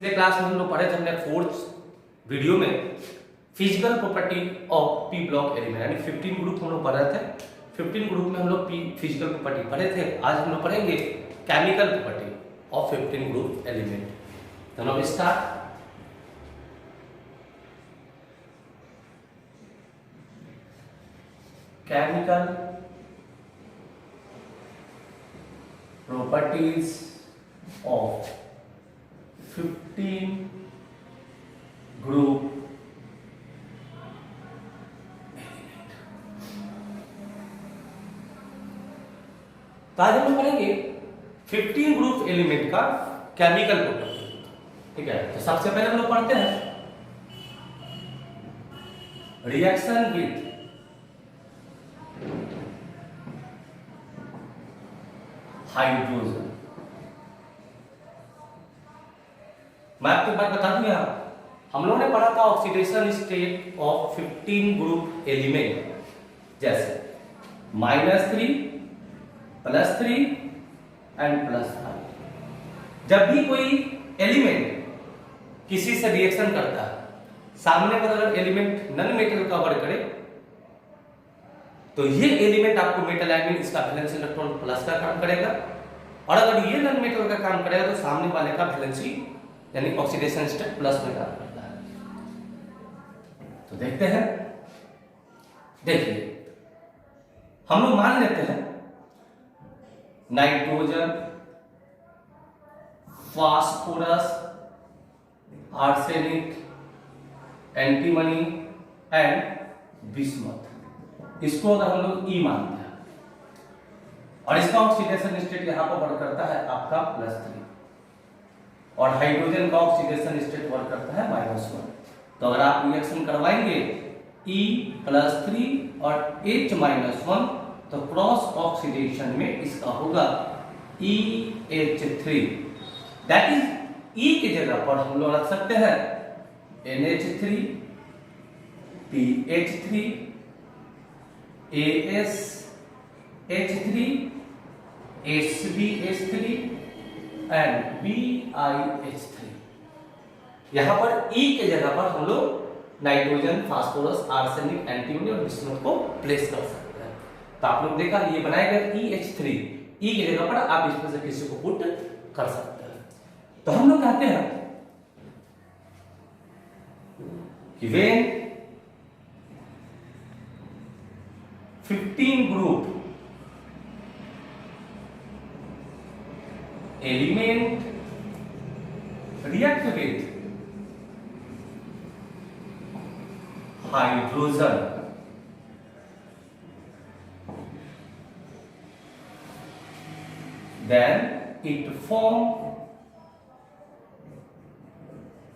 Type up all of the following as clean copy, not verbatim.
पिछले क्लास में हम लोग पढ़े थे हमने फोर्थ वीडियो में physical property of P block element यानी 15 ग्रुप हम लोग पढ़ रहे थे। 15 ग्रुप में हम लोग पी फिजिकल प्रॉपर्टी पढ़े थे। आज हम लोग पढ़ेंगे chemical property of 15 group element. तो now start. Chemical properties of 15 group तो आज हम पढ़ेंगे 15 ग्रुप एलिमेंट का केमिकल प्रॉपर्टी। ठीक है, तो सबसे पहले हम लोग पढ़ते हैं रिएक्शन विथ हाइड्रोजन। मैं आपको एक बात बता दूं, यहां हम लोगों ने पढ़ा था oxidation state of 15 group element, जैसे -3 +3 एंड +5। जब भी कोई एलिमेंट किसी से रिएक्शन करता है, सामने पर अगर एलिमेंट नन मेटल का वर्क करे तो ये एलिमेंट आपको मेटल आई मीन इसका वैलेंसी इलेक्ट्रॉन प्लस का काम करेगा, और अगर ये नन मेटल का काम करेगा तो सामने वाले का वैलेंसी यानी ऑक्सीडेशन स्टेट प्लस में काम करता है। तो देखते हैं, देखिए हम लोग मान लेते हैं nitrogen, phosphorus, arsenic, antimony and bismuth. इसको अगर हम लोग ई मानते हैं और इसका ऑक्सीडेशन स्टेट यहां पर वर्क करता है आपका +3, और हाइड्रोजन का ऑक्सीडेशन स्टेट वर्क करता है -1। तो अगर आप रिएक्शन करवाएंगे E+3 और H-1 तो क्रॉस ऑक्सीडेशन में इसका होगा EH3। दैट इज E की जगह पर हम लोग रख सकते हैं NH3, PH3, AsH3, SbH3 and BiH3। यहां पर E के जगह पर हम लोग नाइट्रोजन, फास्फोरस, आर्सेनिक, एंटीमनी और बिस्मुथ को प्लेस कर सकते हैं। तो आप लोग देखा ये बनाएगा EH3, E की जगह पर आप इसमें से किसी को पुट कर सकते हैं। तो हम लोग कहते हैं कि when 15 group element react with hydrogen, then it form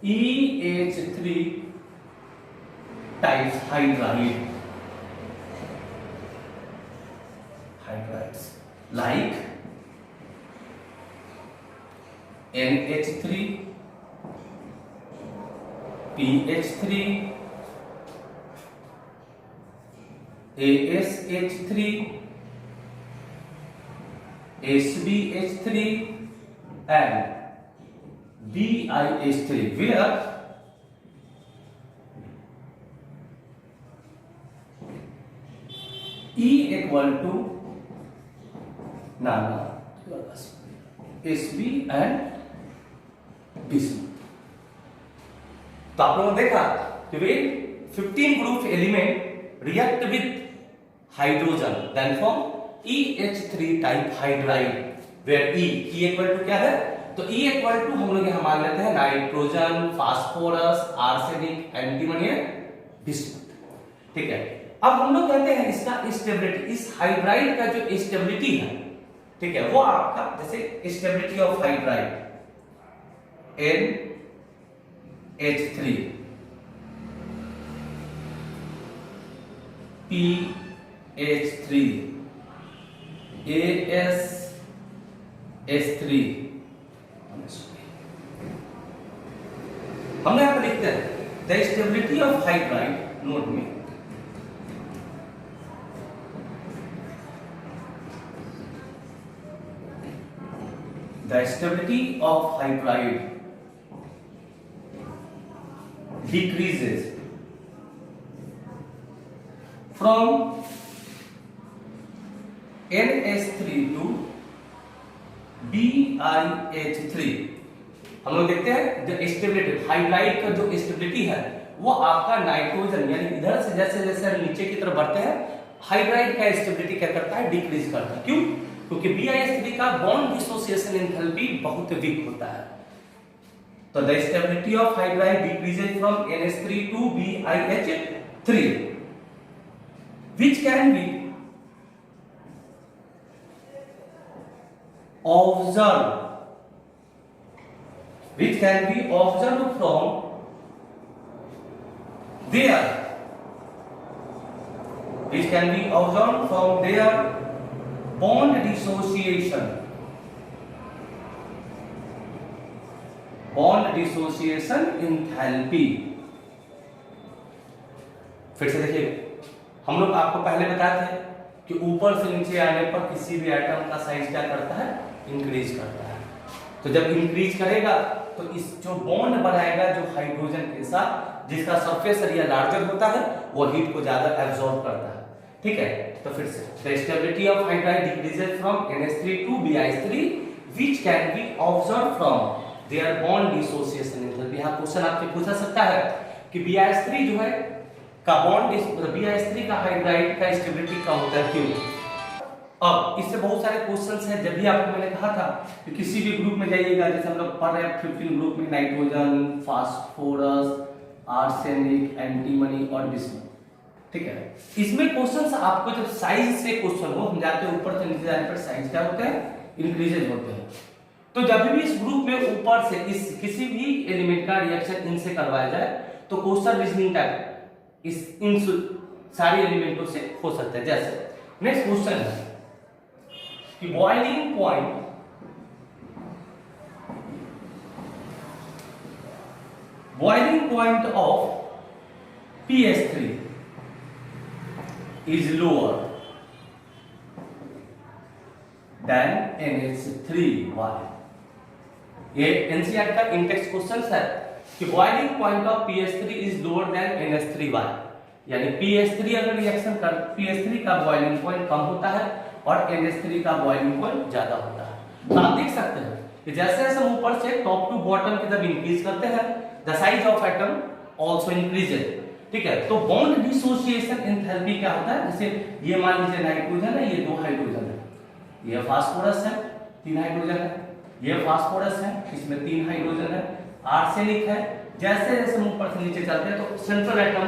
EH3 types hydrides like NH3, PH3, AsH3, SbH3 and BiH3, where E equal to Sb and bismuth. तो आप लोगों ने देखा कि वे 15 group element react with hydrogen then form EH3 type hydride, where E equal to क्या है, तो E इक्वल टू हम लोग यहां मान लेते हैं nitrogen, phosphorus, arsenic, antimony, bismuth. ठीक है, अब हम लोग कहते हैं इसका स्टेबिलिटी, इस हाइड्राइड का जो स्टेबिलिटी है, ठीक है, वो आपका जैसे stability of hydride NH3, PH3, AsH3। हमने यहां पर लिखते हैं the stability of hydride, note में The stability of hydride decreases from NH3 to BiH3। हम लोग देखते हैं जो स्टेबिलिटी, हाइड्राइड का जो स्टेबिलिटी है वो आपका नाइट्रोजन यानी इधर से जैसे जैसे नीचे की तरफ बढ़ते हैं हाइड्राइड का स्टेबिलिटी क्या करता है, डिक्रीज करता है। क्यों? क्योंकि BiH3 का बॉन्ड डिसोसिएशन एंथैल्पी बहुत वीक होता है। तो the stability of hydride decreases from NH3 to BiH3 which can be observed from their bond dissociation enthalpy। फिर से देखिए, हम लोग आपको पहले बताए थे कि ऊपर से नीचे आने पर किसी भी एटम का साइज क्या करता है, इंक्रीज करता है। तो जब इंक्रीज करेगा तो इस जो बॉन्ड बनाएगा जो हाइड्रोजन के साथ, जिसका सरफेस एरिया लार्जर होता है, वो हीट को ज्यादा एब्जॉर्ब करता है। ठीक है, तो फिर से the stability of hydride decreases from NH3 to BiH3 which can be observed from their bond dissociation enthalpy. यहां क्वेश्चन आपसे पूछा सकता है कि BiH3 जो है का बॉन्ड, BiH3 का हाइड्राइड का स्टेबिलिटी कम होता है, क्यों? अब इससे बहुत सारे क्वेश्चंस हैं। जब भी आपको मैंने कहा था कि किसी भी ग्रुप में जाइएगा, जैसे हम लोग पढ़ रहे हैं 15 ग्रुप में नाइट्रोजन, फास्फोरस, आर्सेनिक, एंटीमनी और बिस्मुथ। ठीक है, इसमें क्वेश्चंस आपको जब साइज से क्वेश्चन हो, हम जाते हैं ऊपर से नीचे जाने पर साइज क्या होता है, इंक्रीजेज होते हैं। तो जब भी इस ग्रुप में ऊपर से इस किसी भी एलिमेंट का रिएक्शन इनसे करवाया जाए तो क्वेश्चन रीजनिंग टाइप इन सारे एलिमेंटों से हो सकता है। जैसे नेक्स्ट क्वेश्चन है कि boiling point of PH3 is lower than NH3। why? ये एनसीईआरटी का इंटेक्स्ट क्वेश्चन है कि boiling point of PH3 is lower than NH3। why? यानी PH3 अगर रिएक्शन कर PH3 का बॉइलिंग पॉइंट कम होता है और NH3 का बॉइलिंग पॉइंट ज्यादा होता है। तो आप देख सकते हैं कि जैसे जैसे हम ऊपर से टॉप टू बॉटम की तरफ इंक्रीज करते हैं the size of atom also increases. ठीक है, तो बॉन्ड डिसोसिएशन एंथैल्पी क्या होता है, जैसे ये मान लीजिए नाइट्रोजन है, ये 2 हाइड्रोजन है, ये फास्फोरस है 3 हाइड्रोजन है, ये फास्फोरस है इसमें 3 हाइड्रोजन है, आर्सेनिक है। जैसे जैसे हम ऊपर से नीचे चलते हैं तो सेंट्रल एटम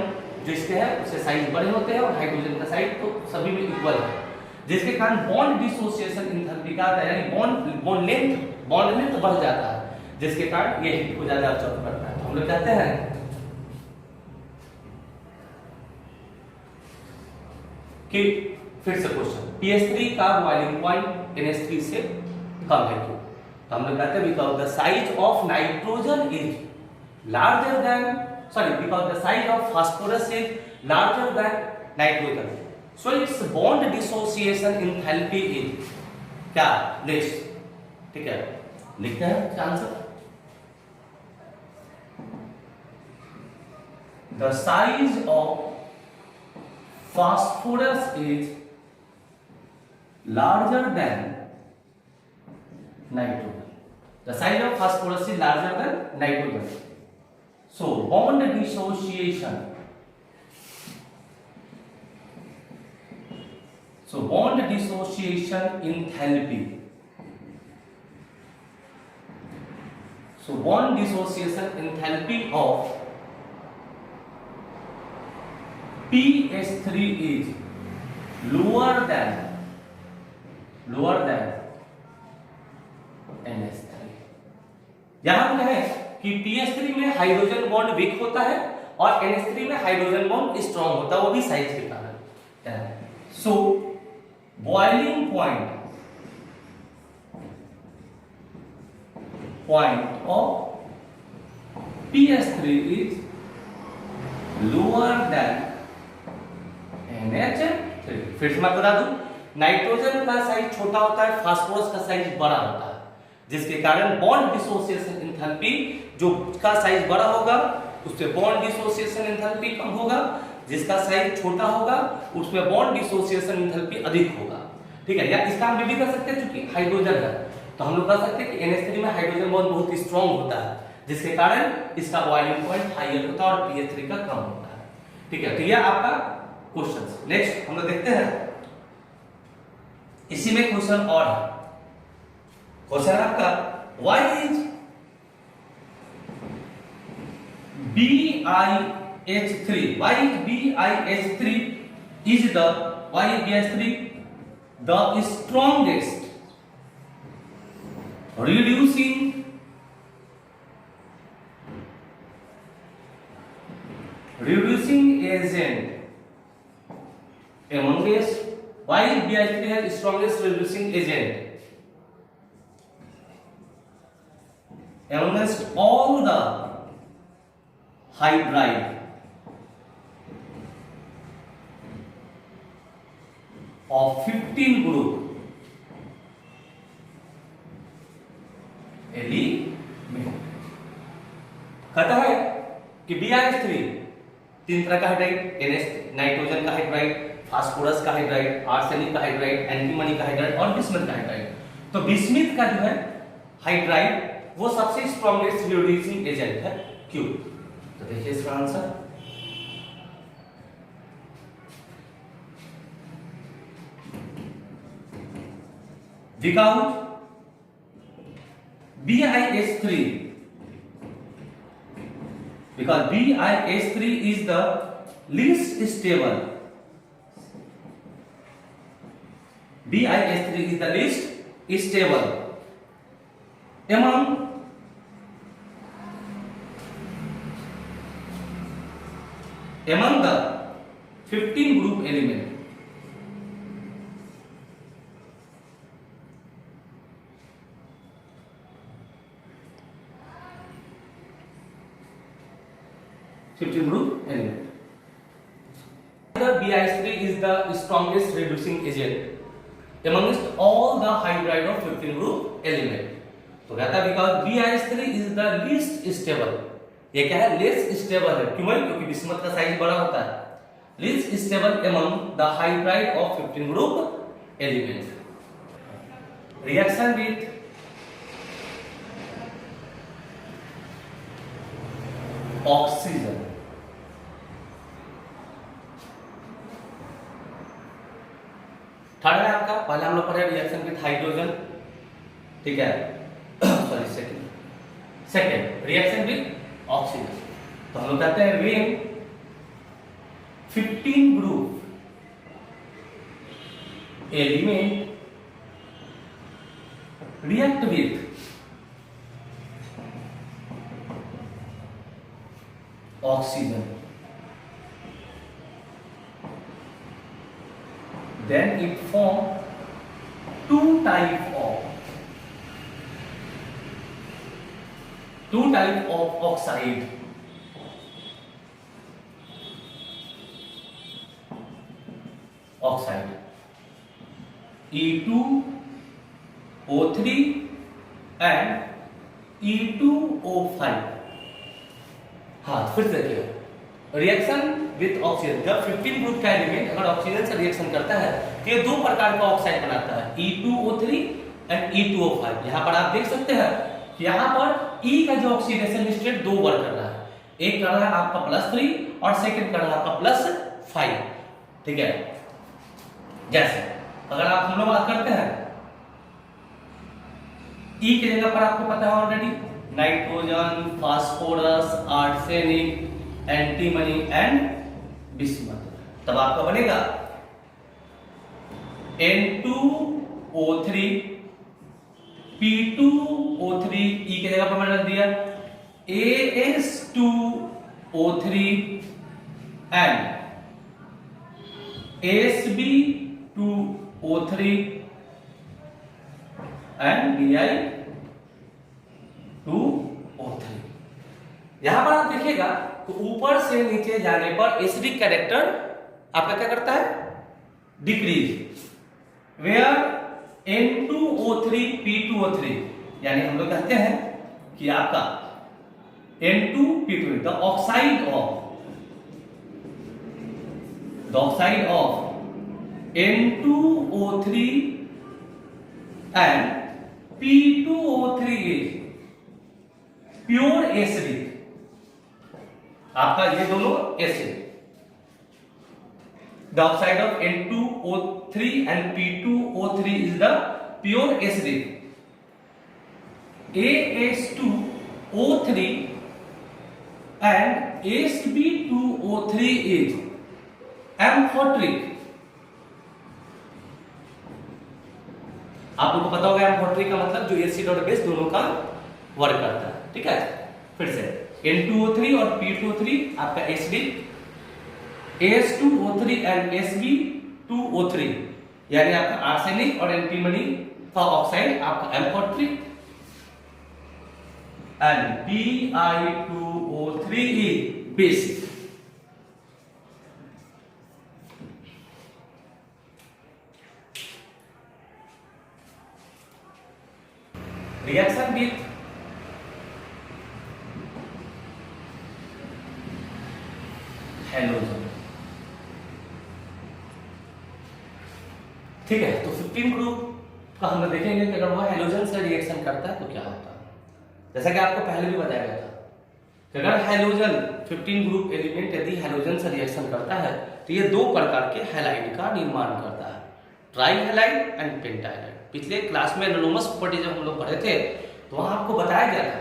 जो इसके है उससे साइज बड़े होते हैं और हाइड्रोजन का साइज तो सभी में इक्वल है, जिसके कारण बॉन्ड डिसोसिएशन एंथैल्पी का आता है, यानी बॉन्ड लेंथ बढ़ जाता है, जिसके कारण ये हीट को ज्यादा अब्सॉर्ब करता है। तो हम लोग कहते हैं कि फिर से क्वेश्चन PH3 का बॉइलिंग पॉइंट NH3 से कम है, क्यों? तो हम लोग कहते हैं because the size of nitrogen is larger than because the size of phosphorus is larger than nitrogen, so it's bond dissociation enthalpy is क्या, लेस। ठीक है, लिखते हैं answer. The size of phosphorus is larger than nitrogen. The size of phosphorus is larger than nitrogen. So bond dissociation. So bond dissociation enthalpy. So bond dissociation enthalpy of PH3 is lower than NH3। यहां हम कहें कि PH3 में hydrogen bond weak होता है और NH3 में hydrogen bond strong होता है, वो भी साइज के कारण। सो boiling point of PH3 is lower than NH3। फिर से मैं बता दूं, नाइट्रोजन का साइज छोटा होता है, फास्फोरस का साइज बड़ा होता है, जिसके कारण बॉन्ड डिसोसिएशन एंथैल्पी जो का साइज बड़ा होगा उससे बॉन्ड डिसोसिएशन एंथैल्पी कम होगा, जिसका साइज छोटा होगा उसमें बॉन्ड डिसोसिएशन एंथैल्पी अधिक होगा। ठीक है, या इसका हम भी कर सकते हैं, क्योंकि हाइड्रोजन है तो हम लोग कह सकते हैं कि NH3 में हाइड्रोजन बॉन्ड बहुत स्ट्रांग होता है, जिसके कारण इसका बॉइलिंग पॉइंट हायर होता है और pH 3 का कम होता है। ठीक है, तो यह आपका क्वेश्चन। नेक्स्ट हम लोग देखते हैं, इसी में क्वेश्चन और है। क्वेश्चन आपका why is BiH3, why is BiH3 is the why is BiH3 the strongest reducing agent amongst, why is BiH3 has strongest reducing agent amongst all the hydride of 15 group element. कहता है कि BiH3 तीन तरह का hydride, NH nitrogen का hydride, phosphorus का hydride, arsenic का hydride, antimony का हाइड्राइड और बिस्मथ का हाइड्राइड। तो बिस्मथ का जो है हाइड्राइड वो सबसे स्ट्रॉन्गेस्ट रिड्यूसिंग एजेंट है। क्यों? तो देखिए इसका answer, because BiH3 is the least stable. BiH3 is the least stable among the 15 group element. Group element. The BiH3 is the strongest reducing agent amongst all the hydride of 15 group element. तो कहता है because BiH3 is the least stable. ये क्या है? Less stable है। क्यों? क्योंकि bismuth का साइज बड़ा होता है। least stable among the hydride of 15 group element. Reaction with oxygen. Third है आपका, पहले हम लोग पढ़े रिएक्शन विथ हाइड्रोजन, ठीक है, sorry second reaction with oxygen. तो हम लोग कहते हैं when 15 group element react with oxygen, then it form two type of oxide. E2O3 and E2O5। हाँ, फिर से देखिए, रिएक्शन विथ ऑक्सीजन, जब 15 ग्रुप का एलिमेंट अगर ऑक्सीजन से रिएक्शन करता है तो ये दो प्रकार का ऑक्साइड बनाता है, E2O3 एंड E2O5। यहाँ पर आप देख सकते हैं कि यहाँ पर E का जो ऑक्सीडेशन स्टेट दो वर्क कर रहा है, एक कर रहा है आपका +3 और सेकंड कर रहा है आपका +5। ठीक है, जैसे अगर आप हम लोग बात करते हैं E की जगह पर आपको पता है already nitrogen, phosphorus, arsenic, antimony and bismuth, तब आपका बनेगा N2O3 P2O3, E की जगह पर मैंने रख दिया AS2O3 and AsB2O3 and Bi2O3। यहां पर आप देखिएगा तो ऊपर से नीचे जाने पर एसिडिक कैरेक्टर आपका क्या करता है? डिक्रीज। वेयर N2O3 P2O3, यानी हम लोग कहते हैं कि आपका N2P2, the oxide of N2O3 and P2O3 is pure acidic. आपका ये दोनों acid, the oxide of N2O3 and P2O3 is the pure acidic. AS2O3 and AsB2O3 is amphoteric. आप लोगों को पता होगा एम्फोटेरिक का मतलब जो एसिड और बेस दोनों का वर्क करता है, ठीक है। फिर से N2O3 और P2O3 आपका एसिडिक, AS2O3 एंड SB2O3 यानी आपका आर्सेनिक और एंटीमनी का ऑक्साइड आपका amphoteric, and Bi2O3 is basic. Reaction with halogen, ठीक है। तो 15 ग्रुप का हम देखेंगे कि अगर वह हैलोजन से रिएक्शन करता है तो क्या होता है। जैसा कि आपको पहले भी बताया गया था कि अगर हैलोजन 15 ग्रुप एलिमेंट यदि हैलोजन से रिएक्शन करता है तो ये दो प्रकार के हैलाइड का निर्माण करता है, try halide and penta halide. पिछले क्लास में एनोनिमस प्रॉपर्टी जब हम लोग पढ़े थे तो वहां आपको बताया गया था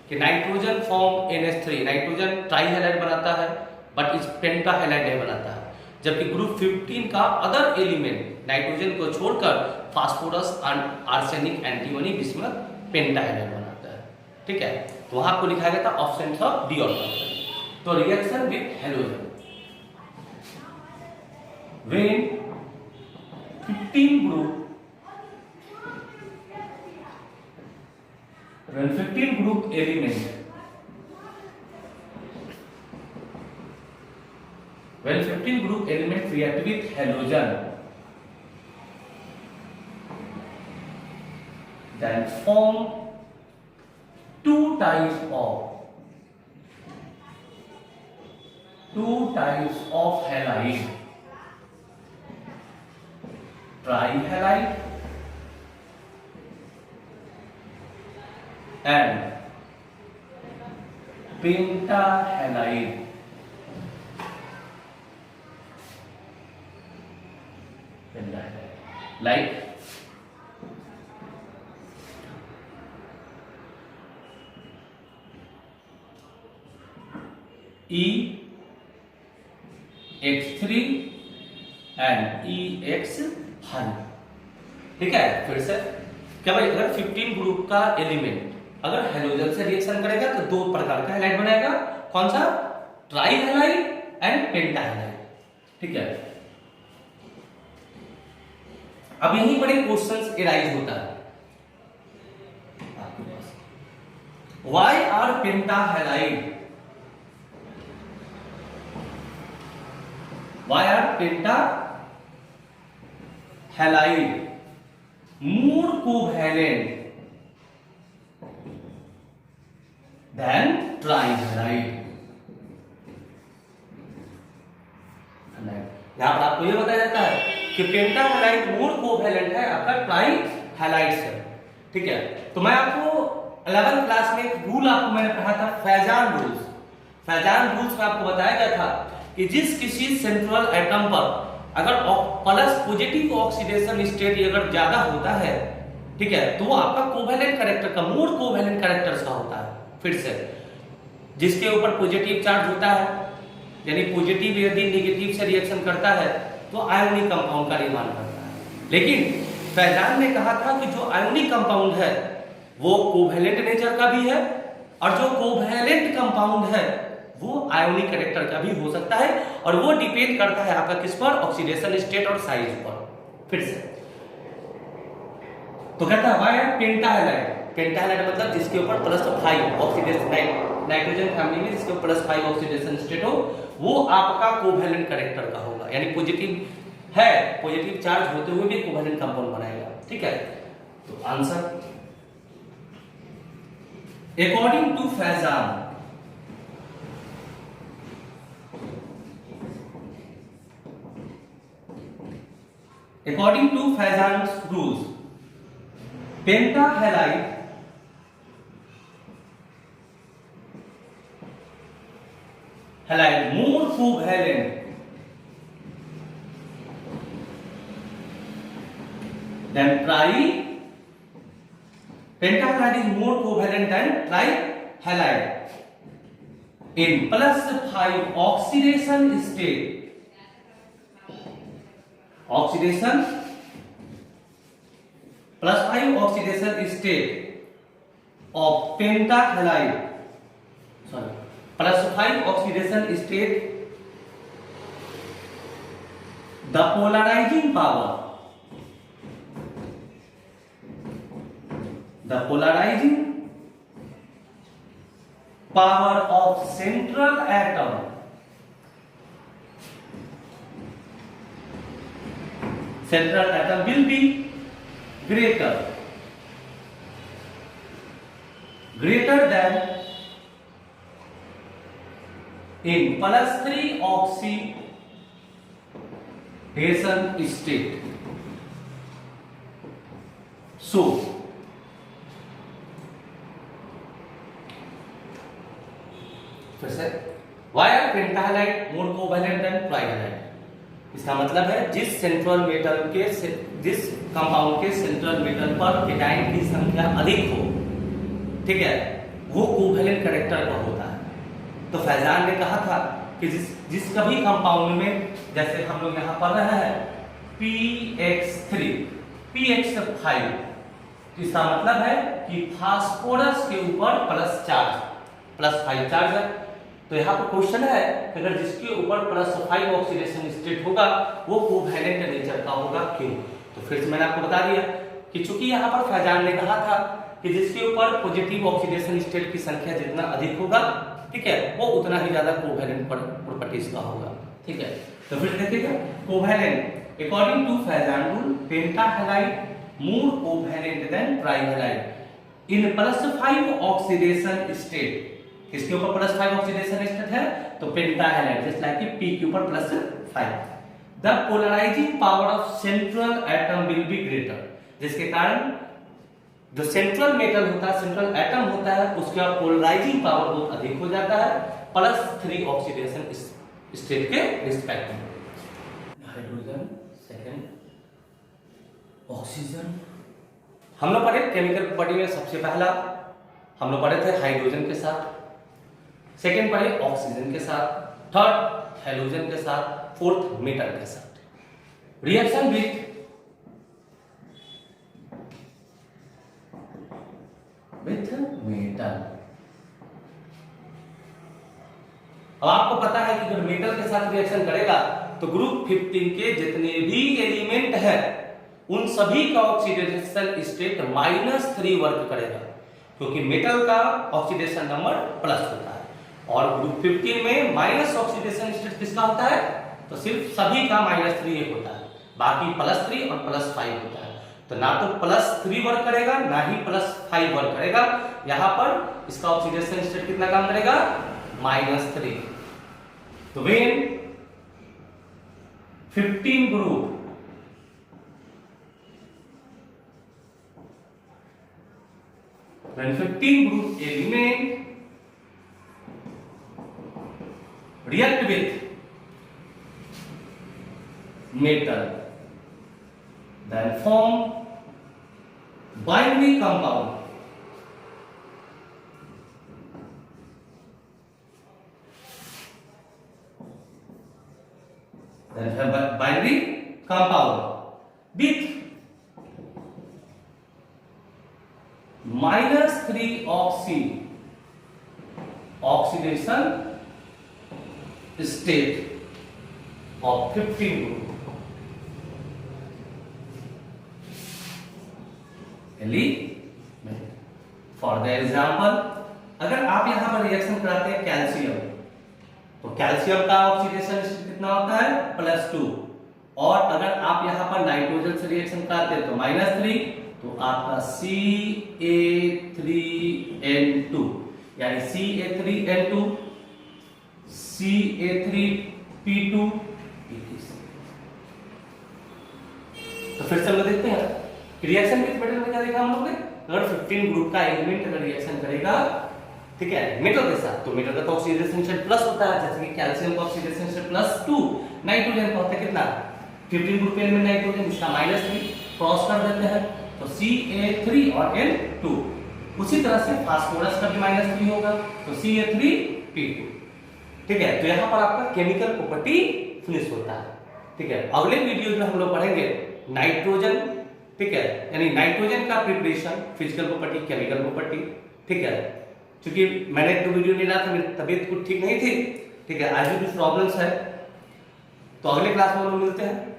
कि nitrogen form NH3, nitrogen try halide बनाता है बट इस पेंटा हैलाइड नहीं बनाता है, जबकि ग्रुप 15 का अदर एलिमेंट नाइट्रोजन को छोड़कर फास्फोरस, आर्सेनिक, एंटीमनी, बिस्मथ पेंटा हैलाइड बनाता है, ठीक है। तो वहां आपको लिखा गया था ऑप्शन ऑफ डी ऑर्गेनाइज। तो reaction with halogen when 15 group element when 15 group element react with halogen then form two types of halide, trihalide and pentahalide. Like EX3 and EX1, ठीक है। फिर से क्या भाई, अगर 15 ग्रुप का एलिमेंट अगर हैलोजन से रिएक्शन करेगा तो दो प्रकार का हैलाइड बनाएगा, कौन सा, try halide and penta halide, ठीक है। अब यहीं पर एक क्वेश्चन एराइज होता है, why are pentahalide, why are pentahalide more covalent than trihalide। यहां पर आपको यह बताया जाता है कि पेंटा हैलाइड मोर कोवैलेंट है आपका ट्राई हैलाइड से, ठीक है। तो मैं आपको 11th क्लास में एक रूल आपको मैंने पढ़ा था, फैजान रूल्स। फैजान रूल्स में आपको बताया गया था कि जिस किसी सेंट्रल एटम पर अगर प्लस पॉजिटिव ऑक्सीडेशन स्टेट अगर ज्यादा होता है, ठीक है, तो वो आपका कोवैलेंट कैरेक्टर का, मोर कोवैलेंट कैरेक्टर्स का होता है। फिर से जिसके ऊपर पॉजिटिव चार्ज होता है, यानी पॉजिटिव यदि नेगेटिव से रिएक्शन करता है तो आयोनिक कंपाउंड का निर्माण करता है। लेकिन फैजान ने कहा था कि जो आयोनिक कंपाउंड है वो कोवैलेंट नेचर का भी है, और जो कोवैलेंट कंपाउंड है वो आयोनिक कैरेक्टर का भी हो सकता है, और वो डिपेंड करता है आपका किस पर, ऑक्सीडेशन स्टेट और साइज पर। फिर से तो कहता है why penta halide, penta halide मतलब जिसके ऊपर +5 ऑक्सीडेशन, नाइट्रोजन फैमिली में जिसके ऊपर +5 ऑक्सीडेशन स्टेट हो, वो आपका कोवैलेंट कैरेक्टर का होगा, यानी पॉजिटिव है, पॉजिटिव चार्ज होते हुए भी कोवैलेंट कंपाउंड बनाएगा, ठीक है। तो answer according to Fajan According to Fajan's rules, pentahalide more covalent than pentahalide is more covalent than trihalide in +5 oxidation state. Oxidation +5 oxidation state of pentahalide, sorry, +5 oxidation state, the polarizing power of central atom will be greater than in +3 oxidation state. So why are pentahalide more covalent than trihalide? इसका मतलब है जिस compound के central metal पर एटाइन की संख्या अधिक हो, ठीक है, वो कोवेलेंट कैरेक्टर का होता है। तो फैजान ने कहा था कि जिस कभी कंपाउंड में, जैसे हम लोग यहाँ पढ़ रहे हैं PX3 PX5, इसका मतलब है कि फास्फोरस के ऊपर +5 चार्ज है। तो यहाँ पर क्वेश्चन है कि अगर जिसके ऊपर +5 ऑक्सीडेशन स्टेट होगा वो कोवेलेंट नेचर का होगा, क्यों? तो फिर से मैंने आपको बता दिया कि चूंकि यहाँ पर फैजान ने कहा था कि जिसके ऊपर पॉजिटिव ऑक्सीडेशन स्टेट की संख्या जितना अधिक होगा, ठीक है, वो उतना ही ज्यादा कोवेलेंट प्रॉपर्टीज का होगा, ठीक है। तो फिर देखिएगा covalent according to Fajans rule, pentahalide more covalent than trihalide in +5 oxidation state. किसके ऊपर +5 ऑक्सीडेशन स्टेट है? तो पेंटाहैलाइड, जस्ट लाइक कि P के ऊपर +5। The polarising power of central atom will be greater, जिसके कारण जो सेंट्रल मेटल होता है, सेंट्रल एटम होता है, उसका पोलराइजिंग पावर बहुत अधिक हो जाता है +3 ऑक्सीडेशन स्टेट के रिस्पेक्ट में। Hydrogen, second oxygen. हम लोग पढ़े केमिकल प्रॉपर्टी में सबसे पहला हम लोग पढ़े थे हाइड्रोजन के साथ, सेकंड पढ़े ऑक्सीजन के साथ, थर्ड हैलोजन के साथ, फोर्थ मेटल के साथ। Reaction with metal. अब आपको पता है कि जब मेटल के साथ रिएक्शन करेगा तो ग्रुप 15 के जितने भी एलिमेंट है उन सभी का ऑक्सीडेशन स्टेट -3 वर्क करेगा, क्योंकि मेटल का ऑक्सीडेशन नंबर प्लस होता है और ग्रुप 15 में माइनस ऑक्सीडेशन स्टेट किसका होता है? तो सिर्फ सभी का -3 होता है, बाकी +3 और +5 होता है। तो ना तो +3 वर्क करेगा ना ही +5 वर्क करेगा। यहां पर इसका ऑक्सीडेशन स्टेट कितना काम करेगा? -3। तो when 15 group element react with metal, then form binary compound. Then have binary compound with -3 oxidation state of 15 group. For the example, अगर आप यहां पर रिएक्शन कराते हैं कैल्शियम, तो कैल्शियम का ऑक्सीडेशन स्टेट कितना होता है? +2। और अगर आप यहां पर नाइट्रोजन से रिएक्शन कराते हैं तो -3, तो आपका CA3N2 यानी CA3N2 CA3P2 फिर से हम लोग देखते हैं रिएक्शन विथ मेटल में क्या देखा हम लोग ने, अगर 15 ग्रुप का एलिमेंट अगर रिएक्शन करेगा, ठीक है, मेटल के साथ, तो मेटल का तो ऑक्सीडेशन स्टेट प्लस होता है, जैसे कि कैल्शियम का ऑक्सीडेशन स्टेट +2, नाइट्रोजन का होता है कितना 15 ग्रुप एलिमेंट नाइट्रोजन, इसका -3 क्रॉस कर देते हैं तो Ca3 और N2। उसी तरह से फास्फोरस का भी -3 होगा तो Ca3P2, ठीक है। तो यहाँ पर आपका केमिकल प्रॉपर्टी फिनिश होता है, ठीक है। अगले वीडियो में हम लोग पढ़ेंगे नाइट्रोजन, ठीक है, यानी नाइट्रोजन का preparation, physical property, chemical property, ठीक है। क्योंकि मैंने 2 वीडियो ले रहा था, मेरी तबीयत कुछ ठीक नहीं थी, ठीक है, आज भी कुछ प्रॉब्लम्स है, तो अगले क्लास में हम लोग मिलते हैं।